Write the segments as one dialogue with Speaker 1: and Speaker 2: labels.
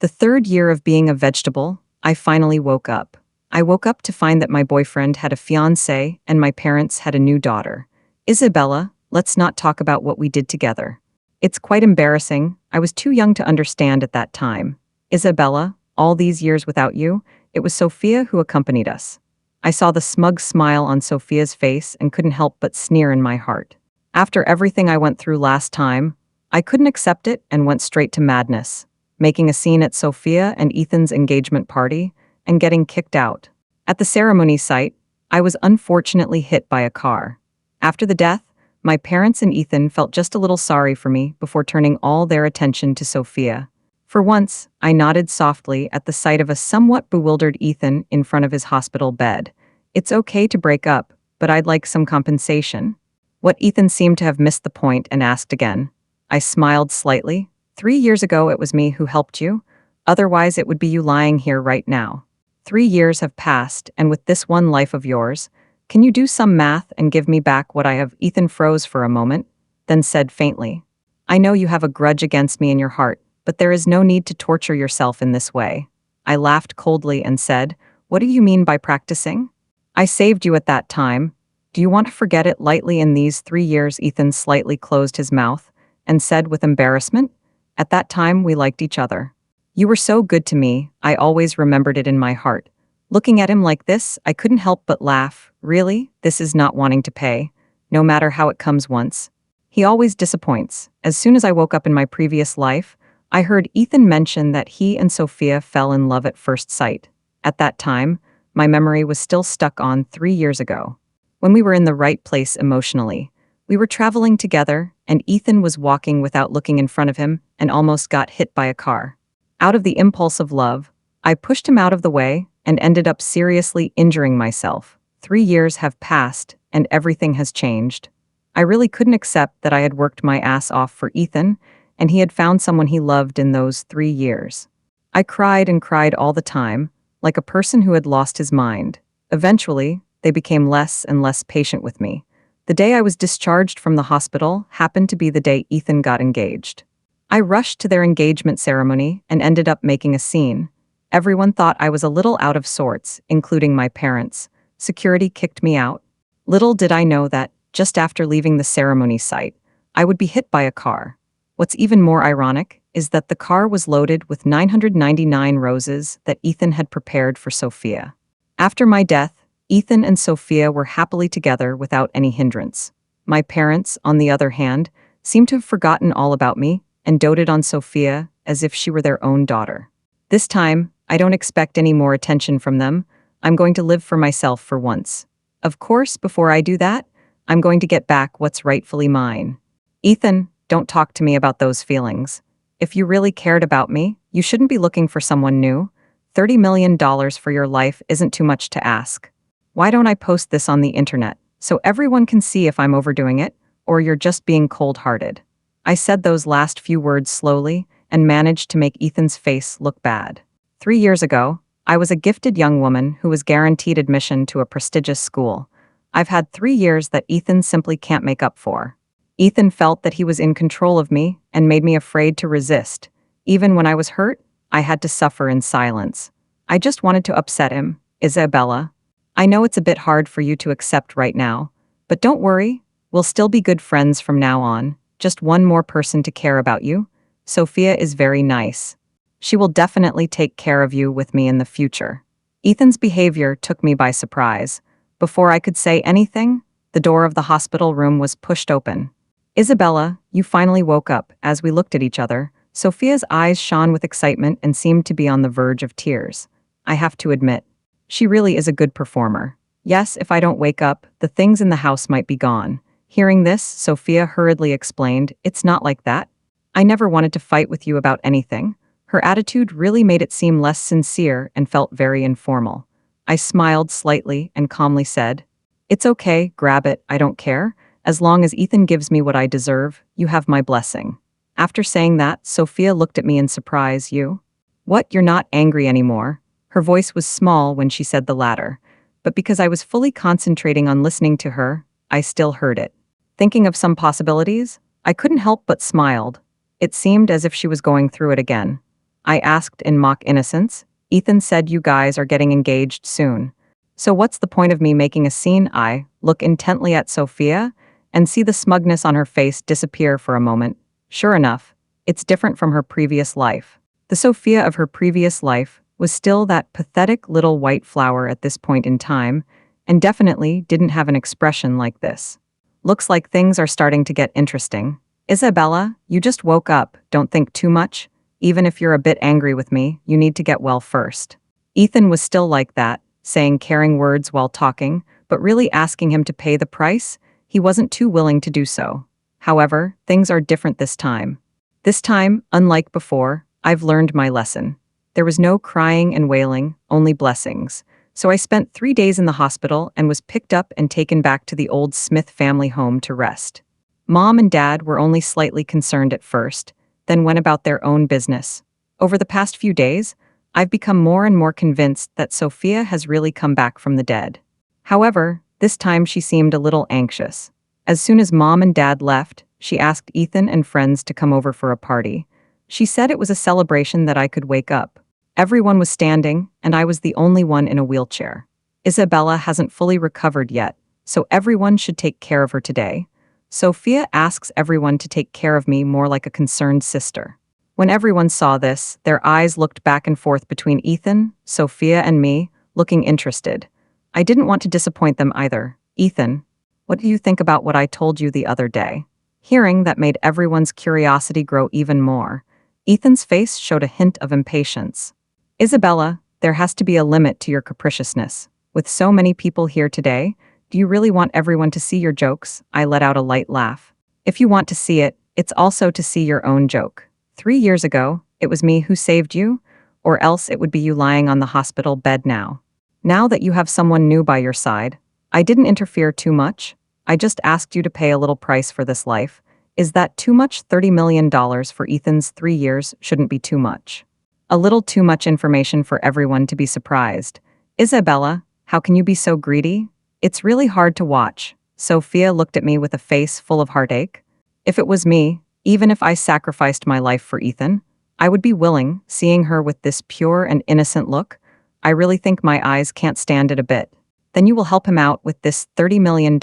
Speaker 1: The third year of being a vegetable, I finally woke up. I woke up to find that my boyfriend had a fiancée and my parents had a new daughter. Isabella, let's not talk about what we did together. It's quite embarrassing. I was too young to understand at that time. Isabella, all these years without you, it was Sophia who accompanied us. I saw the smug smile on Sophia's face and couldn't help but sneer in my heart. After everything I went through last time, I couldn't accept it and went straight to madness, making a scene at Sophia and Ethan's engagement party and getting kicked out. At the ceremony site, I was unfortunately hit by a car. After the death, my parents and Ethan felt just a little sorry for me before turning all their attention to Sophia. For once, I nodded softly at the sight of a somewhat bewildered Ethan in front of his hospital bed. It's okay to break up, but I'd like some compensation. What Ethan seemed to have missed the point and asked again. I smiled slightly. 3 years ago it was me who helped you. Otherwise it would be you lying here right now. 3 years have passed, and with this one life of yours, can you do some math and give me back what I have? Ethan froze for a moment, then said faintly, I know you have a grudge against me in your heart, but there is no need to torture yourself in this way. I laughed coldly and said, what do you mean by practicing? I saved you at that time. Do you want to forget it lightly in these 3 years? Ethan slightly closed his mouth and said with embarrassment, at that time we liked each other. You were so good to me, I always remembered it in my heart. Looking at him like this, I couldn't help but laugh. Really? This is not wanting to pay, no matter how it comes once. He always disappoints. As soon as I woke up in my previous life, I heard Ethan mention that he and Sophia fell in love at first sight. At that time, my memory was still stuck on 3 years ago. When we were in the right place emotionally, we were traveling together, and Ethan was walking without looking in front of him and almost got hit by a car. Out of the impulse of love, I pushed him out of the way and ended up seriously injuring myself. 3 years have passed, and everything has changed. I really couldn't accept that I had worked my ass off for Ethan, and he had found someone he loved in those 3 years. I cried and cried all the time, like a person who had lost his mind. Eventually, they became less and less patient with me. The day I was discharged from the hospital happened to be the day Ethan got engaged. I rushed to their engagement ceremony and ended up making a scene. Everyone thought I was a little out of sorts, including my parents. Security kicked me out. Little did I know that, just after leaving the ceremony site, I would be hit by a car. What's even more ironic is that the car was loaded with 999 roses that Ethan had prepared for Sophia. After my death, Ethan and Sophia were happily together without any hindrance. My parents, on the other hand, seemed to have forgotten all about me and doted on Sophia as if she were their own daughter. This time, I don't expect any more attention from them. I'm going to live for myself for once. Of course, before I do that, I'm going to get back what's rightfully mine. Ethan, don't talk to me about those feelings. If you really cared about me, you shouldn't be looking for someone new. $30 million for your life isn't too much to ask. Why don't I post this on the internet, so everyone can see if I'm overdoing it, or you're just being cold-hearted? I said those last few words slowly and managed to make Ethan's face look bad. 3 years ago, I was a gifted young woman who was guaranteed admission to a prestigious school. I've had 3 years that Ethan simply can't make up for. Ethan felt that he was in control of me and made me afraid to resist. Even when I was hurt, I had to suffer in silence. I just wanted to upset him. Isabella, I know it's a bit hard for you to accept right now, but don't worry, we'll still be good friends from now on. Just one more person to care about you. Sophia is very nice. She will definitely take care of you with me in the future. Ethan's behavior took me by surprise. Before I could say anything, the door of the hospital room was pushed open. Isabella, you finally woke up. As we looked at each other, Sophia's eyes shone with excitement and seemed to be on the verge of tears. I have to admit, she really is a good performer. Yes, if I don't wake up, the things in the house might be gone. Hearing this, Sophia hurriedly explained, it's not like that. I never wanted to fight with you about anything. Her attitude really made it seem less sincere and felt very informal. I smiled slightly and calmly said, it's okay, grab it, I don't care. As long as Ethan gives me what I deserve, you have my blessing. After saying that, Sophia looked at me in surprise. You? What, you're not angry anymore? Her voice was small when she said the latter, but because I was fully concentrating on listening to her, I still heard it. Thinking of some possibilities, I couldn't help but smiled. It seemed as if she was going through it again. I asked in mock innocence. Ethan said you guys are getting engaged soon. So what's the point of me making a scene? I look intently at Sophia and see the smugness on her face disappear for a moment. Sure enough, it's different from her previous life. The Sophia of her previous life was still that pathetic little white flower at this point in time, and definitely didn't have an expression like this. Looks like things are starting to get interesting. Isabella, you just woke up, don't think too much. Even if you're a bit angry with me, you need to get well first. Ethan was still like that, saying caring words while talking, but really asking him to pay the price, he wasn't too willing to do so. However, things are different this time. This time, unlike before, I've learned my lesson. There was no crying and wailing, only blessings. So I spent 3 days in the hospital and was picked up and taken back to the old Smith family home to rest. Mom and Dad were only slightly concerned at first, then went about their own business. Over the past few days, I've become more and more convinced that Sophia has really come back from the dead. However, this time she seemed a little anxious. As soon as Mom and Dad left, she asked Ethan and friends to come over for a party. She said it was a celebration that I could wake up. Everyone was standing, and I was the only one in a wheelchair. Isabella hasn't fully recovered yet, so everyone should take care of her today. Sophia asks everyone to take care of me more like a concerned sister. When everyone saw this, their eyes looked back and forth between Ethan, Sophia, and me, looking interested. I didn't want to disappoint them either. Ethan, what do you think about what I told you the other day? Hearing that made everyone's curiosity grow even more. Ethan's face showed a hint of impatience. Isabella, there has to be a limit to your capriciousness. With so many people here today, do you really want everyone to see your jokes? I let out a light laugh. If you want to see it, it's also to see your own joke. 3 years ago, it was me who saved you, or else it would be you lying on the hospital bed now. Now that you have someone new by your side, I didn't interfere too much. I just asked you to pay a little price for this life. Is that too much? $30 million for Ethan's 3 years shouldn't be too much. A little too much information for everyone to be surprised. Isabella, how can you be so greedy? It's really hard to watch. Sophia looked at me with a face full of heartache. If it was me, even if I sacrificed my life for Ethan, I would be willing, seeing her with this pure and innocent look. I really think my eyes can't stand it a bit. Then you will help him out with this $30 million.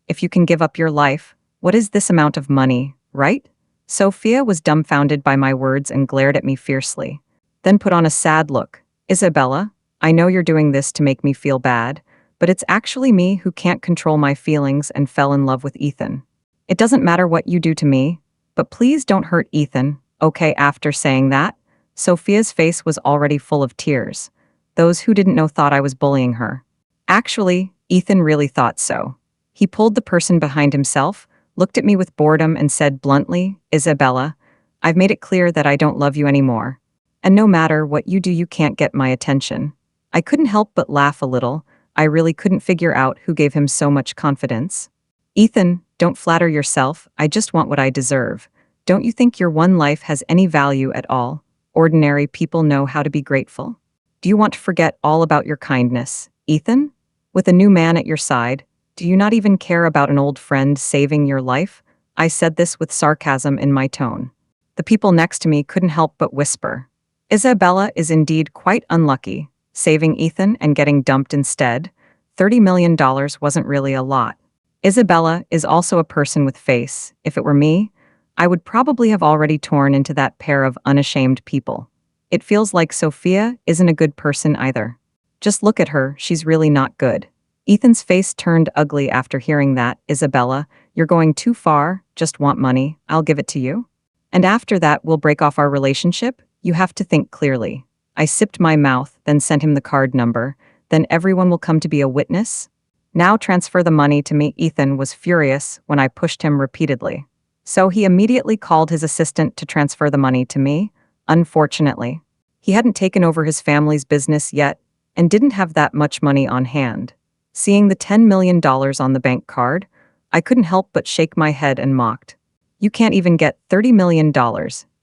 Speaker 1: If you can give up your life, what is this amount of money, right? Sophia was dumbfounded by my words and glared at me fiercely. Then put on a sad look. Isabella, I know you're doing this to make me feel bad, but it's actually me who can't control my feelings and fell in love with Ethan. It doesn't matter what you do to me, but please don't hurt Ethan, okay? After saying that, Sophia's face was already full of tears. Those who didn't know thought I was bullying her. Actually, Ethan really thought so. He pulled the person behind himself, looked at me with boredom and said bluntly, Isabella, I've made it clear that I don't love you anymore. And no matter what you do, you can't get my attention. I couldn't help but laugh a little. I really couldn't figure out who gave him so much confidence. Ethan, don't flatter yourself. I just want what I deserve. Don't you think your one life has any value at all? Ordinary people know how to be grateful. Do you want to forget all about your kindness, Ethan? With a new man at your side, do you not even care about an old friend saving your life? I said this with sarcasm in my tone. The people next to me couldn't help but whisper. Isabella is indeed quite unlucky, saving Ethan and getting dumped instead. $30 million wasn't really a lot. Isabella is also a person with face. If it were me, I would probably have already torn into that pair of unashamed people. It feels like Sophia isn't a good person either. Just look at her, she's really not good. Ethan's face turned ugly after hearing that. Isabella, you're going too far, just want money, I'll give it to you. And after that we'll break off our relationship? You have to think clearly. I sipped my mouth, then sent him the card number. Then everyone will come to be a witness? Now transfer the money to me. Ethan was furious when I pushed him repeatedly. So he immediately called his assistant to transfer the money to me. Unfortunately, he hadn't taken over his family's business yet and didn't have that much money on hand. Seeing the $10 million on the bank card, I couldn't help but shake my head and mocked. You can't even get $30 million,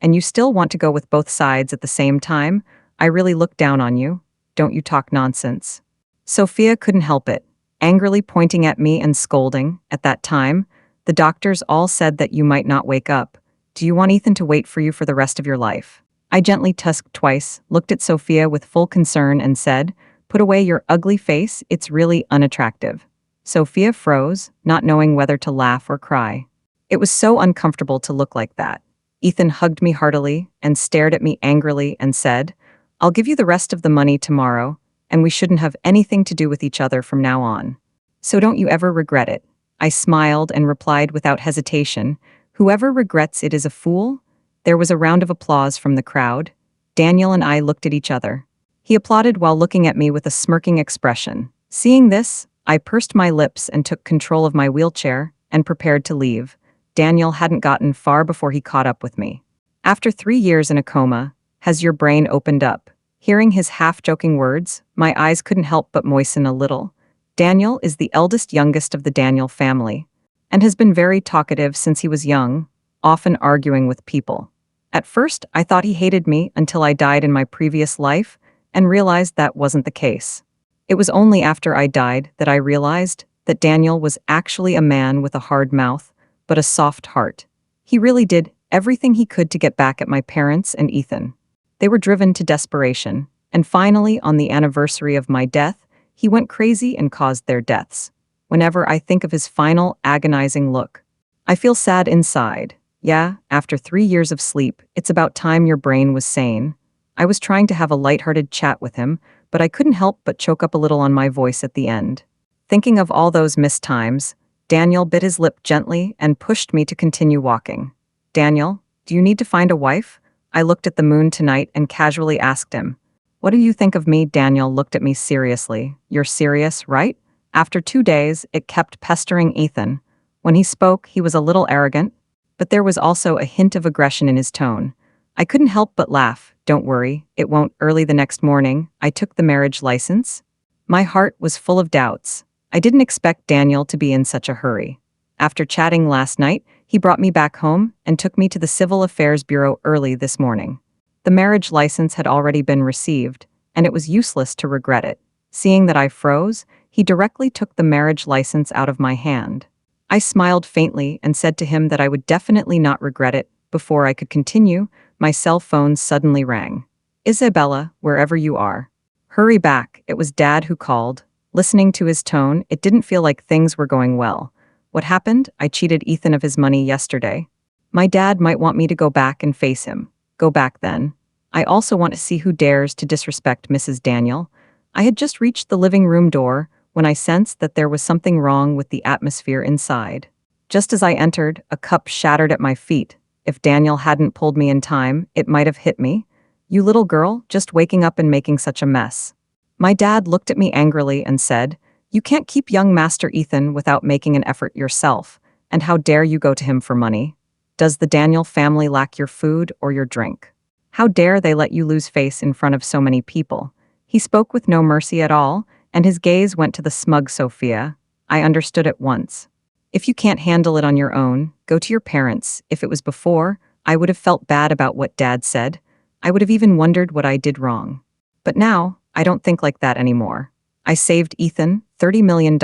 Speaker 1: and you still want to go with both sides at the same time? I really look down on you. Don't you talk nonsense. Sophia couldn't help it, angrily pointing at me and scolding. At that time, the doctors all said that you might not wake up. Do you want Ethan to wait for you for the rest of your life? I gently tusked twice, looked at Sophia with full concern and said, "Put away your ugly face, it's really unattractive." Sophia froze, not knowing whether to laugh or cry. It was so uncomfortable to look like that. Ethan hugged me heartily and stared at me angrily and said, "I'll give you the rest of the money tomorrow, and we shouldn't have anything to do with each other from now on. So don't you ever regret it." I smiled and replied without hesitation, "Whoever regrets it is a fool." There was a round of applause from the crowd. Daniel and I looked at each other. He applauded while looking at me with a smirking expression. Seeing this, I pursed my lips and took control of my wheelchair and prepared to leave. Daniel hadn't gotten far before he caught up with me. "After 3 years in a coma, has your brain opened up?" Hearing his half-joking words, my eyes couldn't help but moisten a little. Daniel is the youngest of the Daniel family, and has been very talkative since he was young, often arguing with people. At first, I thought he hated me until I died in my previous life, and realized that wasn't the case. It was only after I died that I realized that Daniel was actually a man with a hard mouth, but a soft heart. He really did everything he could to get back at my parents and Ethan. They were driven to desperation, and finally, on the anniversary of my death, he went crazy and caused their deaths. Whenever I think of his final, agonizing look, I feel sad inside. Yeah, after 3 years of sleep, it's about time your brain was sane. I was trying to have a lighthearted chat with him, but I couldn't help but choke up a little on my voice at the end. Thinking of all those missed times, Daniel bit his lip gently and pushed me to continue walking. "Daniel, do you need to find a wife?" I looked at the moon tonight and casually asked him. "What do you think of me?" Daniel looked at me seriously. "You're serious, right?" After 2 days, it kept pestering Ethan. When he spoke, he was a little arrogant, but there was also a hint of aggression in his tone. I couldn't help but laugh. "Don't worry, it won't." Early the next morning, I took the marriage license. My heart was full of doubts. I didn't expect Daniel to be in such a hurry. After chatting last night, he brought me back home and took me to the Civil Affairs Bureau early this morning. The marriage license had already been received, and it was useless to regret it. Seeing that I froze, he directly took the marriage license out of my hand. I smiled faintly and said to him that I would definitely not regret it. Before I could continue, my cell phone suddenly rang. "Isabella, wherever you are, hurry back." It was Dad who called. Listening to his tone, it didn't feel like things were going well. "What happened?" "I cheated Ethan of his money yesterday." "My dad might want me to go back and face him." "Go back then. I also want to see who dares to disrespect Mrs. Daniel." I had just reached the living room door when I sensed that there was something wrong with the atmosphere inside. Just as I entered, a cup shattered at my feet. If Daniel hadn't pulled me in time, it might have hit me. "You little girl, just waking up and making such a mess." My dad looked at me angrily and said, "You can't keep young Master Ethan without making an effort yourself, and how dare you go to him for money? Does the Daniel family lack your food or your drink? How dare they let you lose face in front of so many people?" He spoke with no mercy at all, and his gaze went to the smug Sophia. I understood at once. If you can't handle it on your own, go to your parents. If it was before, I would have felt bad about what Dad said. I would have even wondered what I did wrong. But now, I don't think like that anymore. I saved Ethan $30 million.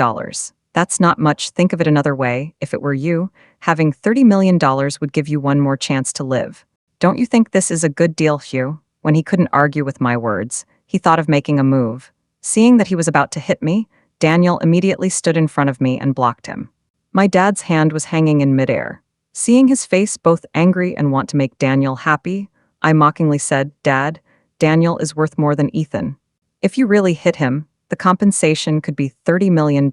Speaker 1: That's not much. Think of it another way. If it were you, having $30 million would give you one more chance to live. Don't you think this is a good deal, Hugh? When he couldn't argue with my words, he thought of making a move. Seeing that he was about to hit me, Daniel immediately stood in front of me and blocked him. My dad's hand was hanging in midair. Seeing his face both angry and want to make Daniel happy, I mockingly said, "Dad, Daniel is worth more than Ethan. If you really hit him, the compensation could be $30 million.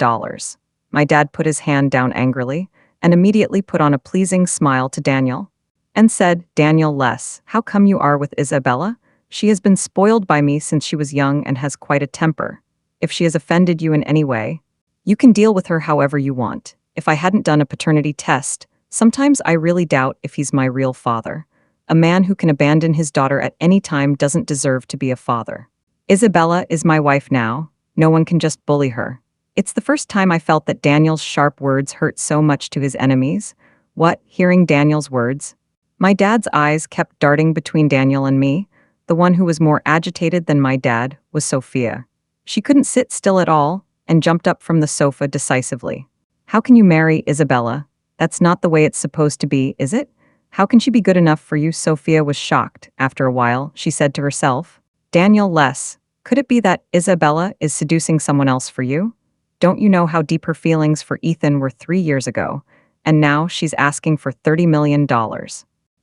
Speaker 1: My dad put his hand down angrily and immediately put on a pleasing smile to Daniel and said, "Daniel Les, how come you are with Isabella? She has been spoiled by me since she was young and has quite a temper. If she has offended you in any way, you can deal with her however you want." If I hadn't done a paternity test, sometimes I really doubt if he's my real father. A man who can abandon his daughter at any time doesn't deserve to be a father. Isabella is my wife now. No one can just bully her. It's the first time I felt that Daniel's sharp words hurt so much to his enemies. What? Hearing Daniel's words, my dad's eyes kept darting between Daniel and me. The one who was more agitated than my dad was Sophia. She couldn't sit still at all and jumped up from the sofa decisively. "How can you marry Isabella? That's not the way it's supposed to be, is it?" How can she be good enough for you? Sophia was shocked. After a while, she said to herself, Daniel less. Could it be that Isabella is seducing someone else for you? Don't you know how deep her feelings for Ethan were 3 years ago? And now she's asking for $30 million.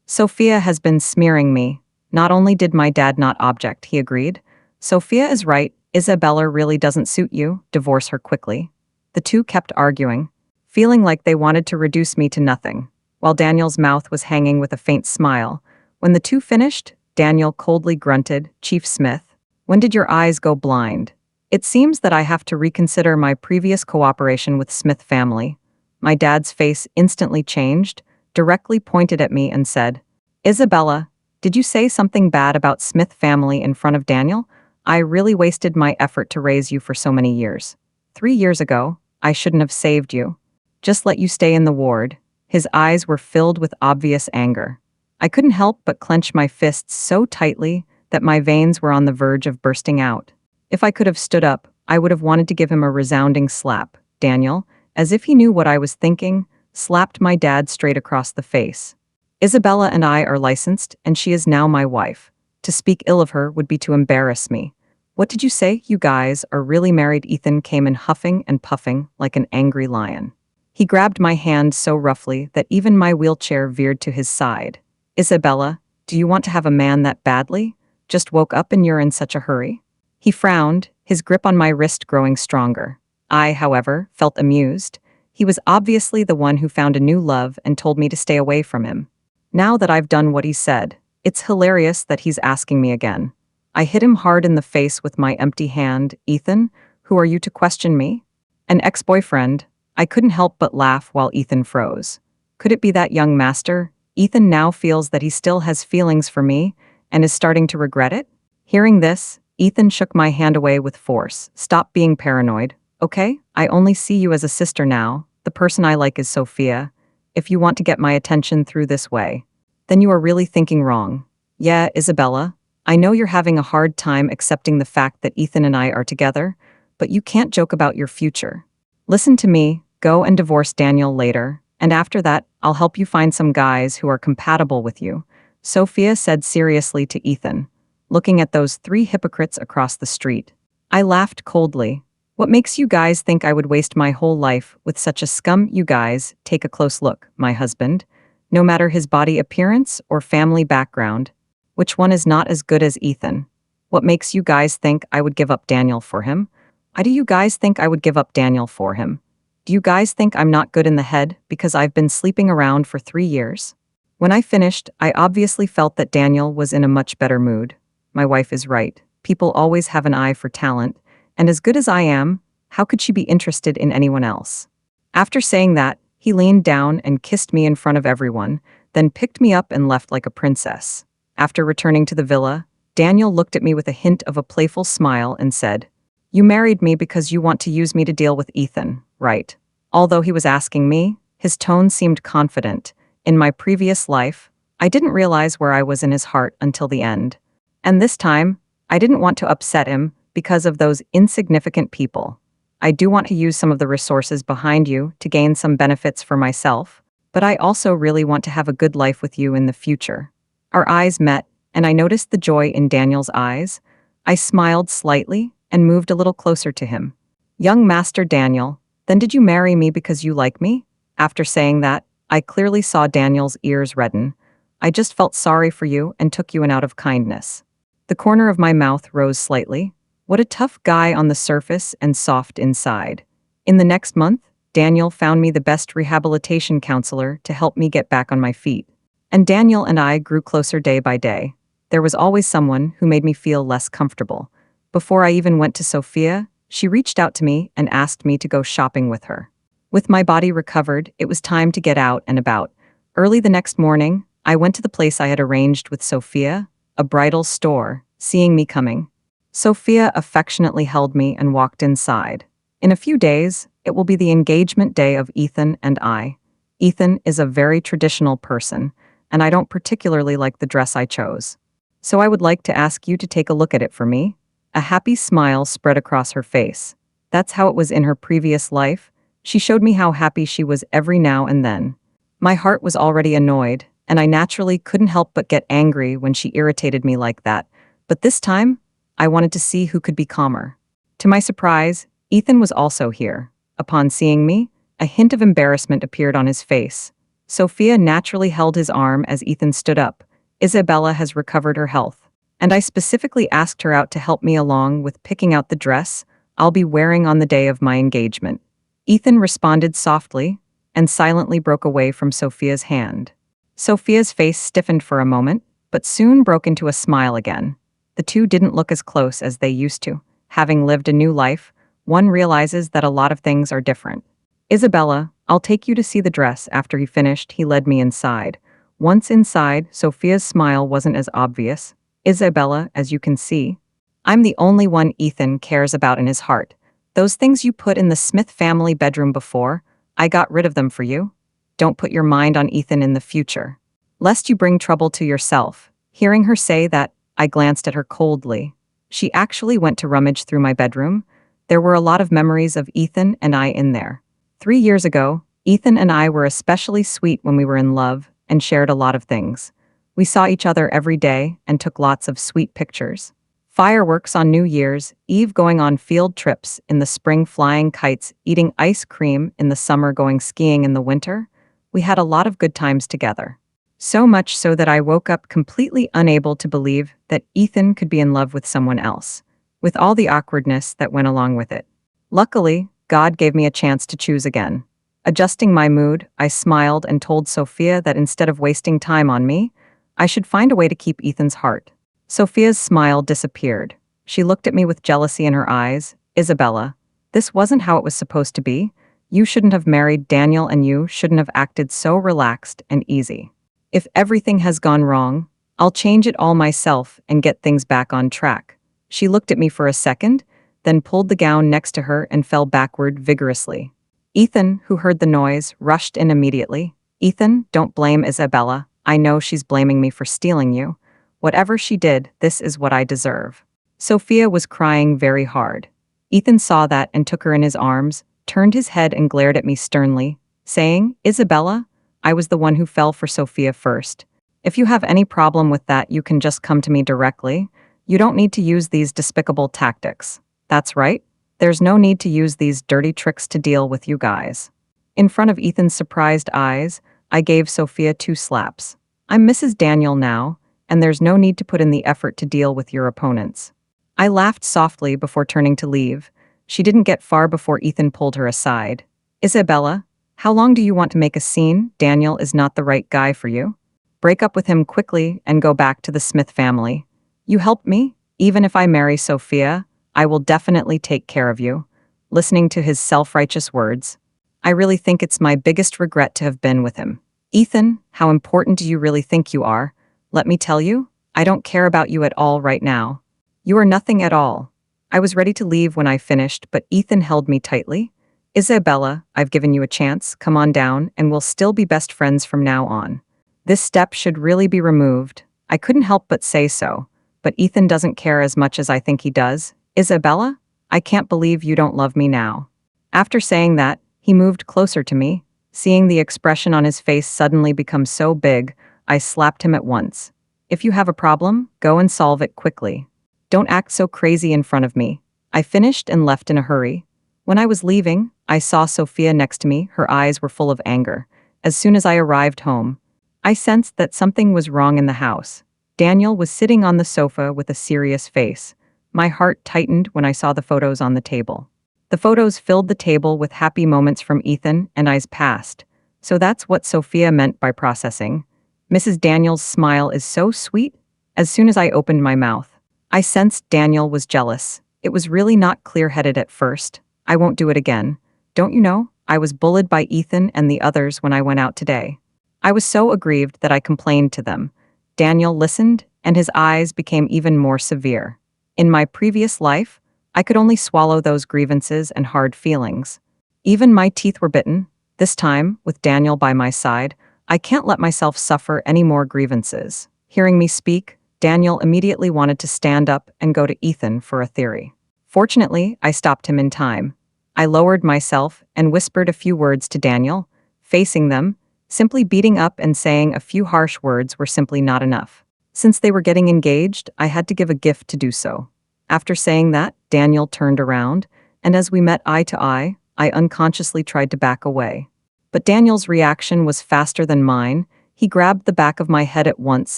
Speaker 1: Sophia has been smearing me. Not only did my dad not object, he agreed. Sophia is right. Isabella really doesn't suit you. Divorce her quickly. The two kept arguing, feeling like they wanted to reduce me to nothing, while Daniel's mouth was hanging with a faint smile. When the two finished, Daniel coldly grunted, Chief Smith, when did your eyes go blind? It seems that I have to reconsider my previous cooperation with Smith family. My dad's face instantly changed, directly pointed at me and said, Isabella, did you say something bad about Smith family in front of Daniel? I really wasted my effort to raise you for so many years. 3 years ago, I shouldn't have saved you. Just let you stay in the ward. His eyes were filled with obvious anger. I couldn't help but clench my fists so tightly that my veins were on the verge of bursting out. If I could have stood up, I would have wanted to give him a resounding slap. Daniel, as if he knew what I was thinking, slapped my dad straight across the face. Isabella and I are licensed, and she is now my wife. To speak ill of her would be to embarrass me. What did you say? You guys are really married? Ethan came in huffing and puffing like an angry lion. He grabbed my hand so roughly that even my wheelchair veered to his side. Isabella, do you want to have a man that badly? Just woke up and you're in such a hurry? He frowned, his grip on my wrist growing stronger. I, however, felt amused. He was obviously the one who found a new love and told me to stay away from him. Now that I've done what he said, it's hilarious that he's asking me again. I hit him hard in the face with my empty hand. Ethan, who are you to question me? An ex-boyfriend. I couldn't help but laugh while Ethan froze. Could it be that young master? Ethan now feels that he still has feelings for me and is starting to regret it? Hearing this, Ethan shook my hand away with force. Stop being paranoid, okay? I only see you as a sister now. The person I like is Sophia. If you want to get my attention through this way, then you are really thinking wrong. Yeah, Isabella, I know you're having a hard time accepting the fact that Ethan and I are together, but you can't joke about your future. Listen to me, go and divorce Daniel later, and after that, I'll help you find some guys who are compatible with you, Sophia said seriously to Ethan, looking at those three hypocrites across the street. I laughed coldly. What makes you guys think I would waste my whole life with such a scum? You guys, take a close look, my husband. No matter his body appearance or family background, which one is not as good as Ethan? What makes you guys think I would give up Daniel for him? Why do you guys think I would give up Daniel for him? Do you guys think I'm not good in the head because I've been sleeping around for 3 years? When I finished, I obviously felt that Daniel was in a much better mood. My wife is right. People always have an eye for talent, and as good as I am, how could she be interested in anyone else? After saying that, he leaned down and kissed me in front of everyone, then picked me up and left like a princess. After returning to the villa, Daniel looked at me with a hint of a playful smile and said, You married me because you want to use me to deal with Ethan, right? Although he was asking me, his tone seemed confident. In my previous life, I didn't realize where I was in his heart until the end. And this time, I didn't want to upset him because of those insignificant people. I do want to use some of the resources behind you to gain some benefits for myself, but I also really want to have a good life with you in the future. Our eyes met, and I noticed the joy in Daniel's eyes. I smiled slightly and moved a little closer to him. Young Master Daniel, then did you marry me because you like me? After saying that, I clearly saw Daniel's ears redden. I just felt sorry for you and took you in out of kindness. The corner of my mouth rose slightly. What a tough guy on the surface and soft inside. In the next month, Daniel found me the best rehabilitation counselor to help me get back on my feet. And Daniel and I grew closer day by day. There was always someone who made me feel less comfortable. Before I even went to Sophia, she reached out to me and asked me to go shopping with her. With my body recovered, it was time to get out and about. Early the next morning, I went to the place I had arranged with Sophia, a bridal store. Seeing me coming, Sophia affectionately held me and walked inside. In a few days, it will be the engagement day of Ethan and I. Ethan is a very traditional person, and I don't particularly like the dress I chose. So I would like to ask you to take a look at it for me. A happy smile spread across her face. That's how it was in her previous life. She showed me how happy she was every now and then. My heart was already annoyed. and I naturally couldn't help but get angry when she irritated me like that. But this time, I wanted to see who could be calmer. To my surprise, Ethan was also here. Upon seeing me, a hint of embarrassment appeared on his face. Sophia naturally held his arm as Ethan stood up. Isabella has recovered her health, and I specifically asked her out to help me along with picking out the dress I'll be wearing on the day of my engagement. Ethan responded softly and silently broke away from Sophia's hand. Sophia's face stiffened for a moment, but soon broke into a smile again. The two didn't look as close as they used to. Having lived a new life, one realizes that a lot of things are different. Isabella, I'll take you to see the dress. After he finished, he led me inside. Once inside, Sophia's smile wasn't as obvious. Isabella, as you can see, I'm the only one Ethan cares about in his heart. Those things you put in the Smith family bedroom before, I got rid of them for you. Don't put your mind on Ethan in the future, lest you bring trouble to yourself. Hearing her say that, I glanced at her coldly. She actually went to rummage through my bedroom. There were a lot of memories of Ethan and I in there. 3 years ago, Ethan and I were especially sweet when we were in love and shared a lot of things. We saw each other every day and took lots of sweet pictures. Fireworks on New Year's Eve, going on field trips in the spring, flying kites, eating ice cream in the summer, going skiing in the winter. We had a lot of good times together. So much so that I woke up completely unable to believe that Ethan could be in love with someone else, with all the awkwardness that went along with it. Luckily, God gave me a chance to choose again. Adjusting my mood, I smiled and told Sophia that instead of wasting time on me, I should find a way to keep Ethan's heart. Sophia's smile disappeared. She looked at me with jealousy in her eyes. Isabella, this wasn't how it was supposed to be. You shouldn't have married Daniel, and you shouldn't have acted so relaxed and easy. If everything has gone wrong, I'll change it all myself and get things back on track. She looked at me for a second, then pulled the gown next to her and fell backward vigorously. Ethan, who heard the noise, rushed in immediately. Ethan, don't blame Isabella. I know she's blaming me for stealing you. Whatever she did, this is what I deserve. Sophia was crying very hard. Ethan saw that and took her in his arms, turned his head and glared at me sternly, saying, Isabella, I was the one who fell for Sophia first. If you have any problem with that, you can just come to me directly. You don't need to use these despicable tactics. That's right. There's no need to use these dirty tricks to deal with you guys. In front of Ethan's surprised eyes, I gave Sophia 2 slaps. I'm Mrs. Daniel now, and there's no need to put in the effort to deal with your opponents. I laughed softly before turning to leave. She didn't get far before Ethan pulled her aside. Isabella, how long do you want to make a scene? Daniel is not the right guy for you. Break up with him quickly and go back to the Smith family. You helped me. Even if I marry Sophia, I will definitely take care of you. Listening to his self-righteous words, I really think it's my biggest regret to have been with him. Ethan, how important do you really think you are? Let me tell you, I don't care about you at all right now. You are nothing at all. I was ready to leave when I finished, but Ethan held me tightly. Isabella, I've given you a chance. Come on down, and we'll still be best friends from now on. This step should really be removed. I couldn't help but say so, but Ethan doesn't care as much as I think he does. Isabella, I can't believe you don't love me now. After saying that, he moved closer to me. Seeing the expression on his face suddenly become so big, I slapped him at once. If you have a problem, go and solve it quickly. Don't act so crazy in front of me. I finished and left in a hurry. When I was leaving, I saw Sophia next to me. Her eyes were full of anger. As soon as I arrived home, I sensed that something was wrong in the house. Daniel was sitting on the sofa with a serious face. My heart tightened when I saw the photos on the table. The photos filled the table with happy moments from Ethan and I's past. So that's what Sophia meant by processing. Mrs. Daniel's smile is so sweet. As soon as I opened my mouth, I sensed Daniel was jealous. It was really not clear-headed at first. I won't do it again. Don't you know, I was bullied by Ethan and the others when I went out today. I was so aggrieved that I complained to them. Daniel listened, and his eyes became even more severe. In my previous life, I could only swallow those grievances and hard feelings. Even my teeth were bitten. This time, with Daniel by my side, I can't let myself suffer any more grievances. Hearing me speak, Daniel immediately wanted to stand up and go to Ethan for a theory. Fortunately, I stopped him in time. I lowered myself and whispered a few words to Daniel. Facing them, Simply beating up and saying a few harsh words were simply not enough. Since they were getting engaged, I had to give a gift to do so. After saying that, Daniel turned around, and as we met eye to eye, I unconsciously tried to back away. But Daniel's reaction was faster than mine. He grabbed the back of my head at once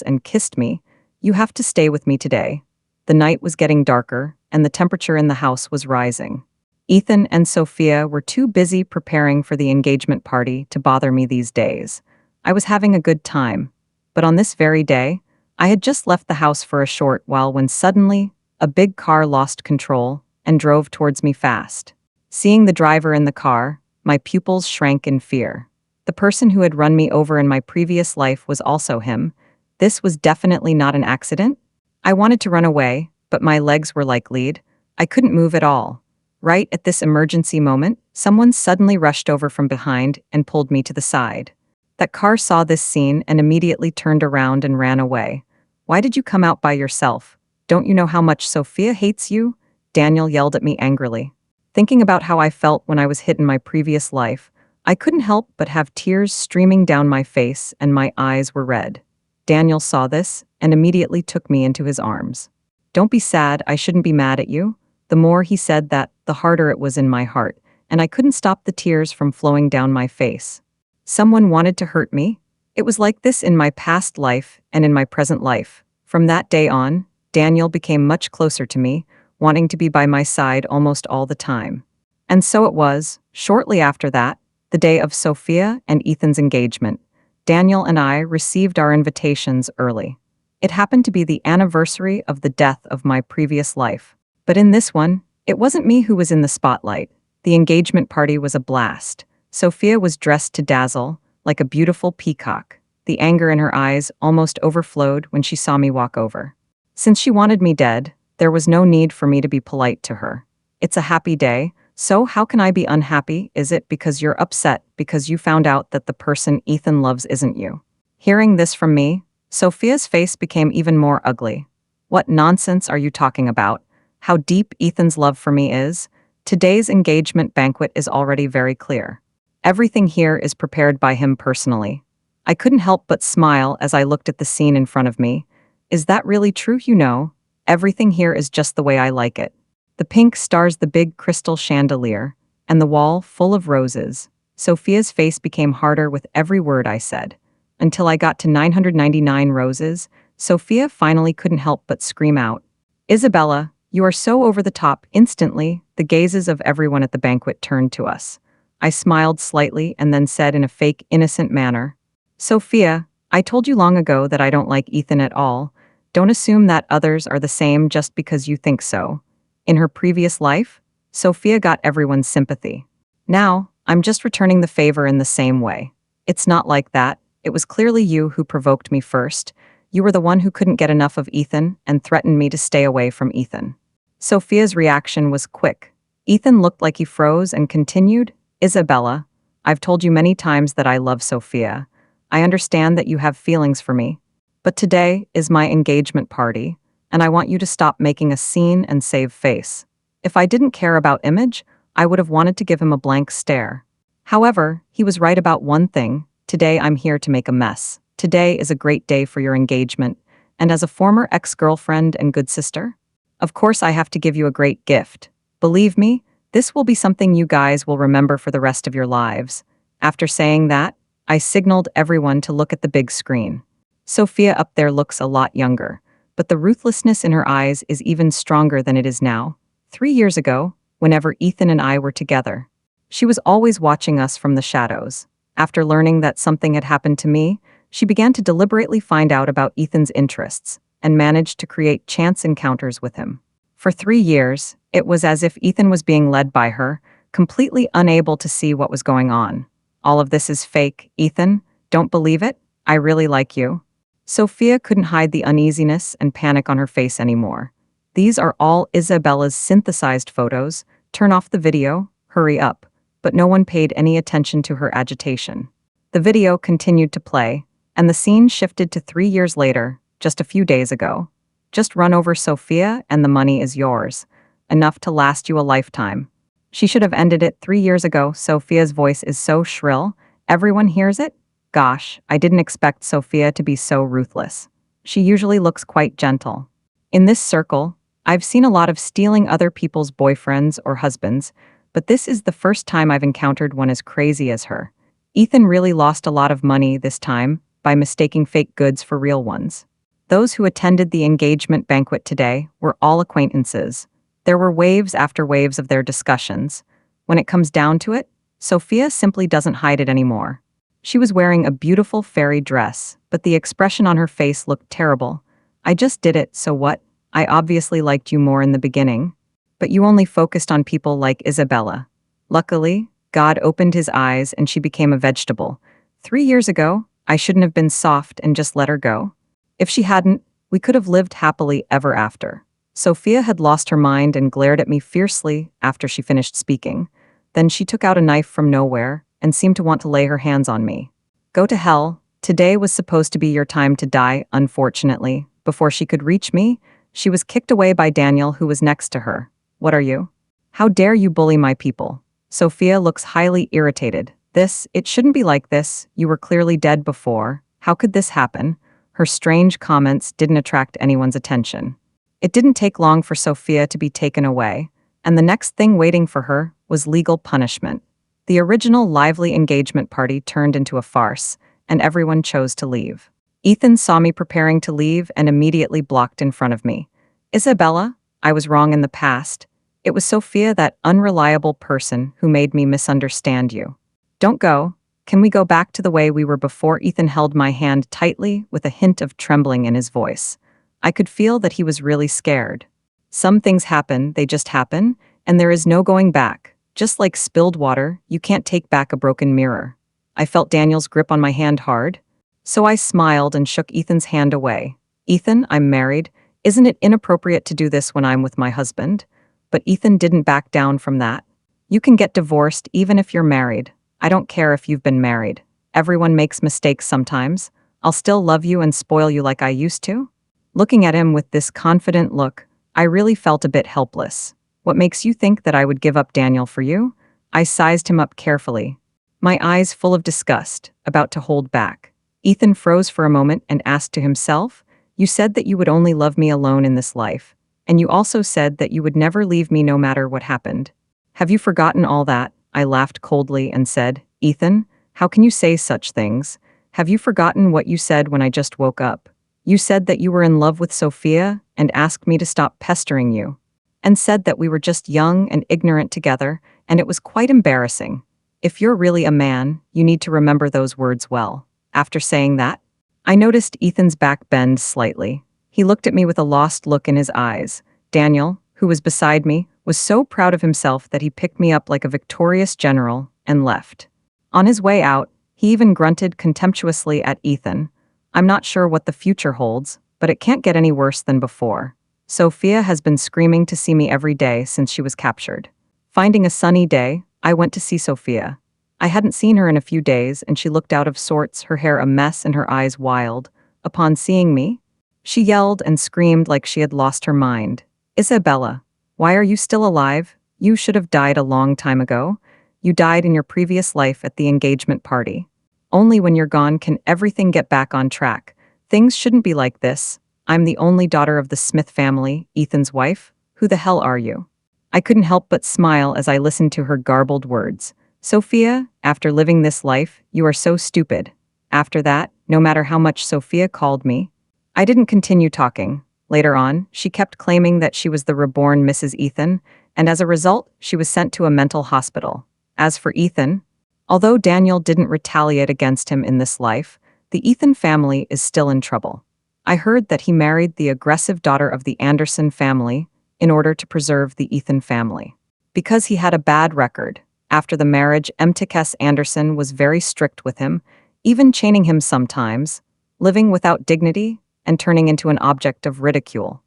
Speaker 1: and kissed me. "You have to stay with me today." The night was getting darker, and the temperature in the house was rising. Ethan and Sophia were too busy preparing for the engagement party to bother me these days. I was having a good time. But on this very day, I had just left the house for a short while when suddenly, a big car lost control and drove towards me fast. Seeing the driver in the car, my pupils shrank in fear. The person who had run me over in my previous life was also him. This was definitely not an accident. I wanted to run away, but my legs were like lead. I couldn't move at all. Right at this emergency moment, someone suddenly rushed over from behind and pulled me to the side. That car saw this scene and immediately turned around and ran away. "Why did you come out by yourself? Don't you know how much Sophia hates you?" Daniel yelled at me angrily. Thinking about how I felt when I was hit in my previous life, I couldn't help but have tears streaming down my face and my eyes were red. Daniel saw this and immediately took me into his arms. "Don't be sad, I shouldn't be mad at you." The more he said that, the harder it was in my heart, and I couldn't stop the tears from flowing down my face. Someone wanted to hurt me? It was like this in my past life and in my present life. From that day on, Daniel became much closer to me, wanting to be by my side almost all the time. And so it was, shortly after that, the day of Sophia and Ethan's engagement. Daniel and I received our invitations early. It happened to be the anniversary of the death of my previous life. But in this one, it wasn't me who was in the spotlight. The engagement party was a blast. Sophia was dressed to dazzle, like a beautiful peacock. The anger in her eyes almost overflowed when she saw me walk over. Since she wanted me dead, there was no need for me to be polite to her. "It's a happy day, so how can I be unhappy? Is it because you're upset because you found out that the person Ethan loves isn't you?" Hearing this from me, Sophia's face became even more ugly. "What nonsense are you talking about? How deep Ethan's love for me is? Today's engagement banquet is already very clear. Everything here is prepared by him personally." I couldn't help but smile as I looked at the scene in front of me. "Is that really true? You know, everything here is just the way I like it." The pink stars, the big crystal chandelier, and the wall full of roses. Sophia's face became harder with every word I said. Until I got to 999 roses, Sophia finally couldn't help but scream out, "Isabella, you are so over the top." Instantly, the gazes of everyone at the banquet turned to us. I smiled slightly and then said in a fake, innocent manner, "Sophia, I told you long ago that I don't like Ethan at all. Don't assume that others are the same just because you think so." In her previous life, Sophia got everyone's sympathy. Now, I'm just returning the favor in the same way. "It's not like that. It was clearly you who provoked me first. You were the one who couldn't get enough of Ethan and threatened me to stay away from Ethan." Sophia's reaction was quick. Ethan looked like he froze and continued, "Isabella, I've told you many times that I love Sophia. I understand that you have feelings for me. But today is my engagement party, and I want you to stop making a scene and save face. If I didn't care about image, I would have wanted to give him a blank stare. However, he was right about one thing. Today I'm here to make a mess. Today is a great day for your engagement, and as a former ex-girlfriend and good sister, of course I have to give you a great gift. Believe me, this will be something you guys will remember for the rest of your lives." After saying that, I signaled everyone to look at the big screen. Sophia up there looks a lot younger, but the ruthlessness in her eyes is even stronger than it is now. 3 years ago, whenever Ethan and I were together, she was always watching us from the shadows. After learning that something had happened to me, she began to deliberately find out about Ethan's interests and managed to create chance encounters with him. For 3 years, it was as if Ethan was being led by her, completely unable to see what was going on. "All of this is fake, Ethan. Don't believe it? I really like you." Sophia couldn't hide the uneasiness and panic on her face anymore. "These are all Isabella's synthesized photos. Turn off the video, hurry up." But no one paid any attention to her agitation. The video continued to play, and the scene shifted to 3 years later, just a few days ago. "Just run over Sophia and the money is yours. Enough to last you a lifetime." She should have ended it 3 years ago. Sophia's voice is so shrill, everyone hears it. Gosh, I didn't expect Sophia to be so ruthless. She usually looks quite gentle. In this circle, I've seen a lot of stealing other people's boyfriends or husbands, but this is the first time I've encountered one as crazy as her. Ethan really lost a lot of money this time by mistaking fake goods for real ones. Those who attended the engagement banquet today were all acquaintances. There were waves after waves of their discussions. When it comes down to it, Sophia simply doesn't hide it anymore. She was wearing a beautiful fairy dress, but the expression on her face looked terrible. I just did it, so what? I obviously liked you more in the beginning. But you only focused on people like Isabella. Luckily, God opened his eyes and she became a vegetable. 3 years ago, I shouldn't have been soft and just let her go. If she hadn't, we could have lived happily ever after. Sophia had lost her mind and glared at me fiercely after she finished speaking. Then she took out a knife from nowhere and seemed to want to lay her hands on me. Go to hell. Today was supposed to be your time to die, unfortunately. Before she could reach me, she was kicked away by Daniel, who was next to her. What are you? How dare you bully my people? Sophia looks highly irritated. It shouldn't be like this. You were clearly dead before. How could this happen? Her strange comments didn't attract anyone's attention. It didn't take long for Sophia to be taken away, and the next thing waiting for her was legal punishment. The original lively engagement party turned into a farce, and everyone chose to leave. Ethan saw me preparing to leave and immediately blocked in front of me. Isabella, I was wrong in the past. It was Sophia, that unreliable person, who made me misunderstand you. Don't go. Can we go back to the way we were before? Ethan held my hand tightly with a hint of trembling in his voice. I could feel that he was really scared. Some things happen, they just happen, and there is no going back. Just like spilled water, you can't take back a broken mirror. I felt Daniel's grip on my hand hard, so I smiled and shook Ethan's hand away. Ethan, I'm married. Isn't it inappropriate to do this when I'm with my husband? But Ethan didn't back down from that. You can get divorced even if you're married. I don't care if you've been married. Everyone makes mistakes sometimes. I'll still love you and spoil you like I used to. Looking at him with this confident look, I really felt a bit helpless. What makes you think that I would give up Daniel for you? I sized him up carefully, my eyes full of disgust, about to hold back. Ethan froze for a moment and asked to himself, You said that you would only love me alone in this life, and you also said that you would never leave me no matter what happened. Have you forgotten all that? I laughed coldly and said, Ethan, how can you say such things? Have you forgotten what you said when I just woke up? You said that you were in love with Sophia and asked me to stop pestering you, and said that we were just young and ignorant together, and it was quite embarrassing. If you're really a man, you need to remember those words well. After saying that, I noticed Ethan's back bend slightly. He looked at me with a lost look in his eyes. Daniel, who was beside me, was so proud of himself that he picked me up like a victorious general and left. On his way out, he even grunted contemptuously at Ethan. I'm not sure what the future holds, but it can't get any worse than before. Sophia has been screaming to see me every day since she was captured. Finding a sunny day, I went to see Sophia. I hadn't seen her in a few days, and she looked out of sorts, her hair a mess and her eyes wild. Upon seeing me, she yelled and screamed like she had lost her mind. Isabella, why are you still alive? You should have died a long time ago. You died in your previous life at the engagement party. Only when you're gone can everything get back on track. Things shouldn't be like this. I'm the only daughter of the Smith family, Ethan's wife. Who the hell are you? I couldn't help but smile as I listened to her garbled words. Sophia, after living this life, you are so stupid. After that, no matter how much Sophia called me, I didn't continue talking. Later on, she kept claiming that she was the reborn Mrs. Ethan, and as a result, she was sent to a mental hospital. As for Ethan, although Daniel didn't retaliate against him in this life, the Ethan family is still in trouble. I heard that he married the aggressive daughter of the Anderson family in order to preserve the Ethan family. Because he had a bad record, after the marriage, Mtks Anderson was very strict with him, even chaining him sometimes, living without dignity, and turning into an object of ridicule.